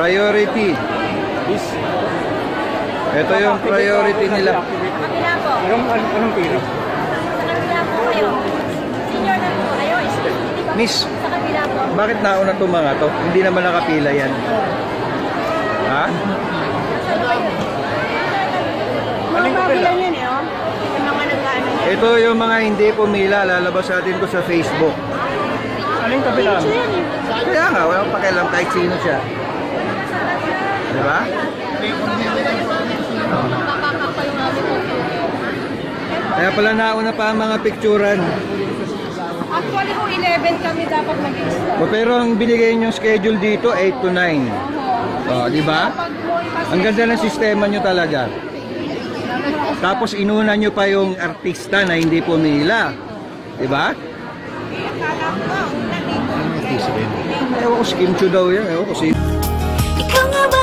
Priority. Ito yung priority nila. Kabila po. Anong pila? Sa kabila po kayo. Senior na po kayo. Miss, Sa kabila po. bakit nauna itong mga to? Hindi naman nakapila yan. Ha? Mga bago lang yan eh, oh. Yung mga nag-ano yan. Ito yung mga hindi pumila. Lalabas natin ko sa Facebook. Aling kabila? Picture yan eh. Kaya nga, walang pakialam kahit sino siya. Diba? Kaya pala nauna pa ang mga picturean. Actually kung 11 kami dapat mag-start. Pero ang binigay nyo schedule dito, 8 to 9. Oh, di ba? Ang ganda ng sistema nyo talaga. Tapos inuna nyo pa yung artista na hindi pumila. Di ba? Ewan ko, skin daw yan. Ewan ko, Ikaw nga ba